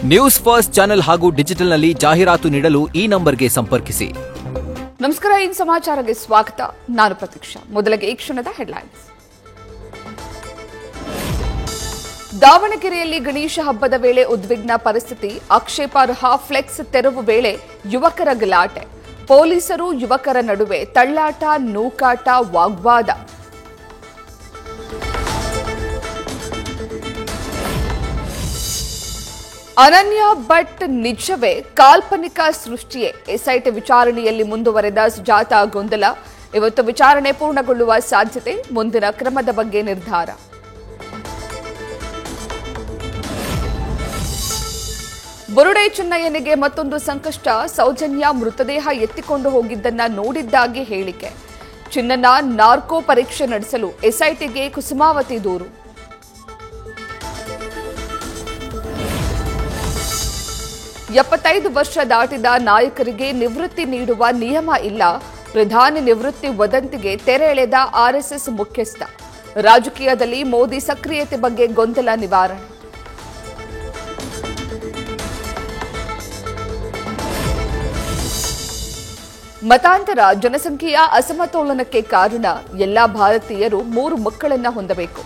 News first channel ಹಾಗೂ ಡಿಜಿಟಲ್ನಲ್ಲಿ ಜಾಹೀರಾತು ನೀಡಲು ಈ ನಂಬರ್ಗೆ ಸಂಪರ್ಕಿಸಿ. ನಮಸ್ಕಾರ, ಇನ್ ಸಮಾಚಾರಕ್ಕೆ ಸ್ವಾಗತ. ನಾನು ಪ್ರತೀಕ್ಷಾ. ಮೊದಲಿಗೆ ಈ ಕ್ಷಣದ ಹೆಡ್ಲೈನ್ಸ್. ದಾವಣಗೆರೆಯಲ್ಲಿ ಗಣೇಶ ಹಬ್ಬದ ವೇಳೆ ಉದ್ವಿಗ್ನ ಪರಿಸ್ಥಿತಿ. ಆಕ್ಷೇಪಾರ್ಹ ಫ್ಲೆಕ್ಸ್ ತೆರವು ವೇಳೆ ಯುವಕರ ಗಲಾಟೆ. ಪೊಲೀಸರು ಯುವಕರ ನಡುವೆ ತಳ್ಳಾಟ, ನೂಕಾಟ, ವಾಗ್ವಾದ. ಅನನ್ಯ ಭಟ್ ನಿಜವೇ ಕಾಲ್ಪನಿಕ ಸೃಷ್ಟಿಯೇ? ಎಸ್ಐಟಿ ವಿಚಾರಣೆಯಲ್ಲಿ ಮುಂದುವರೆದ ಸುಜಾತಾ ಗೊಂದಲ. ಇವತ್ತು ವಿಚಾರಣೆ ಪೂರ್ಣಗೊಳ್ಳುವ ಸಾಧ್ಯತೆ. ಮುಂದಿನ ಕ್ರಮದ ಬಗ್ಗೆ ನಿರ್ಧಾರ. ಬುರುಡೆ ಚಿನ್ನಯ್ಯನಿಗೆ ಮತ್ತೊಂದು ಸಂಕಷ್ಟ. ಸೌಜನ್ಯ ಮೃತದೇಹ ಎತ್ತಿಕೊಂಡು ಹೋಗಿದ್ದನ್ನ ನೋಡಿದ್ದಾಗಿ ಹೇಳಿಕೆ. ಚಿನ್ನನ ನಾರ್ಕೋ ಪರೀಕ್ಷೆ ನಡೆಸಲು ಎಸ್ಐಟಿಗೆ ಕುಸುಮಾವತಿ ದೂರು. ಎಪ್ಪತ್ತೈದು ವರ್ಷ ದಾಟಿದ ನಾಯಕರಿಗೆ ನಿವೃತ್ತಿ ನೀಡುವ ನಿಯಮ ಇಲ್ಲ. ಪ್ರಧಾನಿ ನಿವೃತ್ತಿ ವದಂತಿಗೆ ತೆರೆ ಎಳೆದ ಆರ್ಎಸ್ಎಸ್ ಮುಖ್ಯಸ್ಥ. ರಾಜಕೀಯದಲ್ಲಿ ಮೋದಿ ಸಕ್ರಿಯತೆ ಬಗ್ಗೆ ಗೊಂದಲ ನಿವಾರಣೆ. ಮತಾಂತರ ಜನಸಂಖ್ಯೆಯ ಅಸಮತೋಲನಕ್ಕೆ ಕಾರಣ. ಎಲ್ಲಾ ಭಾರತೀಯರು 3 ಮಕ್ಕಳನ್ನ ಹೊಂದಬೇಕು.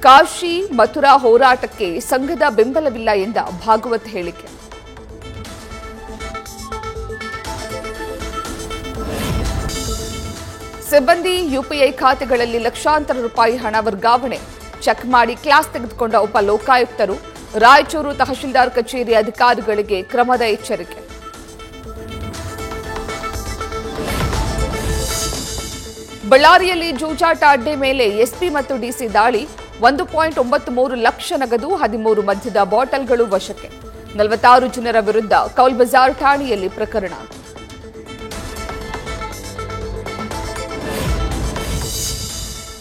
ಕಾಶಿ ಮಥುರಾ ಹೋರಾಟಕ್ಕೆ ಸಂಘದ ಬೆಂಬಲವಿಲ್ಲ ಎಂದ ಭಾಗವತ್ ಹೇಳಿಕೆ. ಸಿಬ್ಬಂದಿ ಯುಪಿಐ ಖಾತೆಗಳಲ್ಲಿ ಲಕ್ಷಾಂತರ ರೂಪಾಯಿ ಹಣ ವರ್ಗಾವಣೆ. ಚೆಕ್ ಮಾಡಿ ಕ್ಲಾಸ್ ತೆಗೆದುಕೊಂಡ ಉಪ ಲೋಕಾಯುಕ್ತರು. ರಾಯಚೂರು ತಹಶೀಲ್ದಾರ್ ಕಚೇರಿ ಅಧಿಕಾರಿಗಳಿಗೆ ಕ್ರಮದ ಎಚ್ಚರಿಕೆ. ಬಳ್ಳಾರಿಯಲ್ಲಿ ಜೂಜಾಟ ಅಡ್ಡೆ ಮೇಲೆ ಎಸ್ಪಿ ಮತ್ತು ಡಿಸಿ ದಾಳಿ. 1.93 ಲಕ್ಷ ನಗದು, 13 ಮದ್ಯದ ಬಾಟಲ್ಗಳು ವಶಕ್ಕೆ. 46 ಜನರ ವಿರುದ್ಧ ಕೌಲ್ ಬಜಾರ್ ಠಾಣೆಯಲ್ಲಿ ಪ್ರಕರಣ.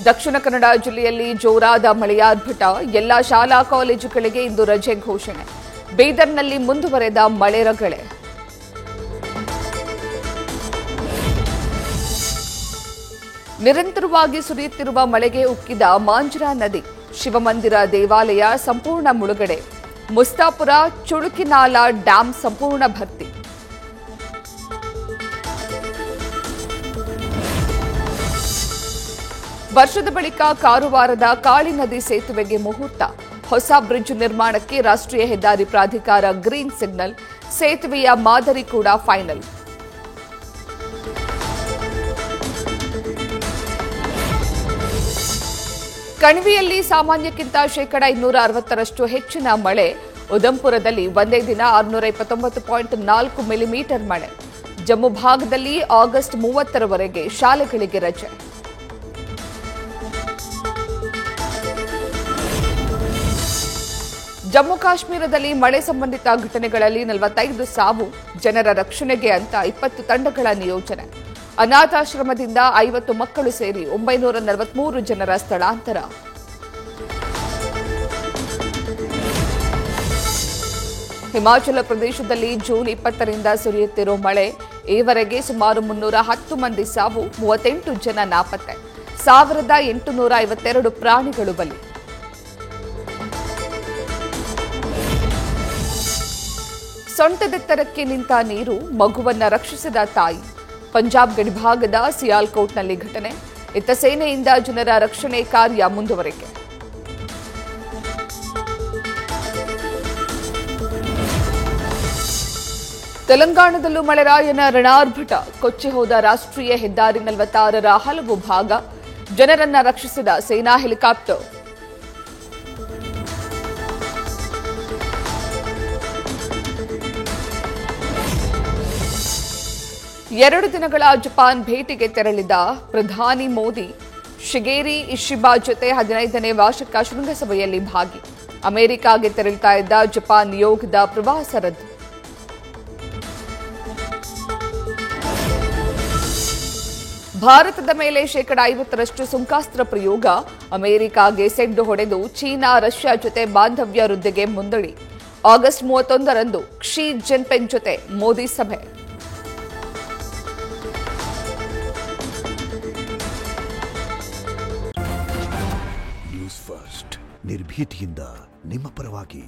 ದಕ್ಷಿಣ ಕನ್ನಡ ಜಿಲ್ಲೆಯಲ್ಲಿ ಜೋರಾದ ಮಳೆಯಾರ್ಭಟ. ಎಲ್ಲಾ ಶಾಲಾ ಕಾಲೇಜುಗಳಿಗೆ ಇಂದು ರಜೆ ಘೋಷಣೆ. ಬೀದರ್ನಲ್ಲಿ ಮುಂದುವರೆದ ಮಳೆ ರಗಳೆ. ನಿರಂತರವಾಗಿ ಸುರಿಯುತ್ತಿರುವ ಮಳೆಗೆ ಉಕ್ಕಿದ ಮಾಂಜ್ರಾ ನದಿ. ಶಿವಮಂದಿರ ದೇವಾಲಯ ಸಂಪೂರ್ಣ ಮುಳುಗಡೆ. ಮುಸ್ತಾಪುರ ಚುಳುಕಿನಾಲ ಡ್ಯಾಂ ಸಂಪೂರ್ಣ ಭರ್ತಿ. ವರ್ಷದ ಬಳಿಕ ಕಾರವಾರದ ಕಾಳಿ ನದಿ ಸೇತುವೆಗೆ ಮುಹೂರ್ತ. ಹೊಸ ಬ್ರಿಡ್ಜ್ ನಿರ್ಮಾಣಕ್ಕೆ ರಾಷ್ಟ್ರೀಯ ಹೆದ್ದಾರಿ ಪ್ರಾಧಿಕಾರ ಗ್ರೀನ್ ಸಿಗ್ನಲ್. ಸೇತುವೆಯ ಮಾದರಿ ಕೂಡ ಫೈನಲ್. ಕಣಿವೆಯಲ್ಲಿ ಸಾಮಾನ್ಯಕ್ಕಿಂತ ಶೇಕಡ 260ರಷ್ಟು ಹೆಚ್ಚಿನ ಮಳೆ. ಉದಂಪುರದಲ್ಲಿ ಒಂದೇ ದಿನ 629.4 ಮಿಲಿಮೀಟರ್ ಮಳೆ. ಜಮ್ಮು ಭಾಗದಲ್ಲಿ ಆಗಸ್ಟ್ 30ರವರೆಗೆ ಶಾಲೆಗಳಿಗೆ ರಜೆ. ಜಮ್ಮು ಕಾಶ್ಮೀರದಲ್ಲಿ ಮಳೆ ಸಂಬಂಧಿತ ಘಟನೆಗಳಲ್ಲಿ 45 ಸಾವು. ಜನರ ರಕ್ಷಣೆಗೆ ಅಂತ 20 ತಂಡಗಳ ನಿಯೋಜನೆ. ಅನಾಥಾಶ್ರಮದಿಂದ 50 ಮಕ್ಕಳು ಸೇರಿ 943 ಜನರ ಸ್ಥಳಾಂತರ. ಹಿಮಾಚಲ ಪ್ರದೇಶದಲ್ಲಿ ಜೂನ್ 20ರಿಂದ ಸುರಿಯುತ್ತಿರೋ ಮಳೆ. ಈವರೆಗೆ ಸುಮಾರು 310 ಮಂದಿ ಸಾವು, 38 ಜನ ನಾಪತ್ತೆ. 1852 ಪ್ರಾಣಿಗಳು ಬಲಿ. ಸೊಂಟದೆತ್ತರಕ್ಕೆ ನಿಂತ ನೀರು, ಮಗುವನ್ನ ರಕ್ಷಿಸಿದ ತಾಯಿ. ಪಂಜಾಬ್ ಗಡಿಭಾಗದ ಸಿಯಾಲ್ಕೋಟ್ನಲ್ಲಿ ಘಟನೆ. ಇತ್ತ ಸೇನೆಯಿಂದ ಜನರ ರಕ್ಷಣೆ ಕಾರ್ಯ ಮುಂದುವರಿಕೆ. ತೆಲಂಗಾಣದಲ್ಲೂ ಮಳೆರಾಯನ ರಣಾರ್ಭಟ. ಕೊಚ್ಚಿ ಹೋದ ರಾಷ್ಟ್ರೀಯ ಹೆದ್ದಾರಿ 46ರ ಹಲವು ಭಾಗ. ಜನರನ್ನ ರಕ್ಷಿಸಿದ ಸೇನಾ ಹೆಲಿಕಾಪ್ಟರ್. ಎರಡು ದಿನಗಳ ಜಪಾನ್ ಭೇಟಿಗೆ ತೆರಳಿದ ಪ್ರಧಾನಿ ಮೋದಿ. ಶಿಗೇರಿ ಇಶಿಬಾ ಜೊತೆ 15ನೇ ವಾರ್ಷಿಕ ಶೃಂಗಸಭೆಯಲ್ಲಿ ಭಾಗಿ. ಅಮೆರಿಕಾಗೆ ತೆರಳುತ್ತಾ ಇದ್ದ ಜಪಾನ್ ನಿಯೋಗದ ಪ್ರವಾಸ ರದ್ದು. ಭಾರತದ ಮೇಲೆ ಶೇಕಡ 50ರಷ್ಟು ಸುಂಕಾಸ್ತ್ರ ಪ್ರಯೋಗ. ಅಮೆರಿಕಾಗೆ ಸೆಡ್ಡು ಹೊಡೆದು ಚೀನಾ ರಷ್ಯಾ ಜೊತೆ ಬಾಂಧವ್ಯ ವೃದ್ಧಿಗೆ ಮುಂದಡಿ. ಆಗಸ್ಟ್ 31ರಂದು ಕ್ಸಿ ಜಿನ್ಪಿಂಗ್ ಜೊತೆ ಮೋದಿ ಸಭೆ. ನ್ಯೂಸ್ ಫಸ್ಟ್ ನಿರ್ಭೀತಿಯಿಂದ ನಿಮ್ಮ ಪರವಾಗಿ.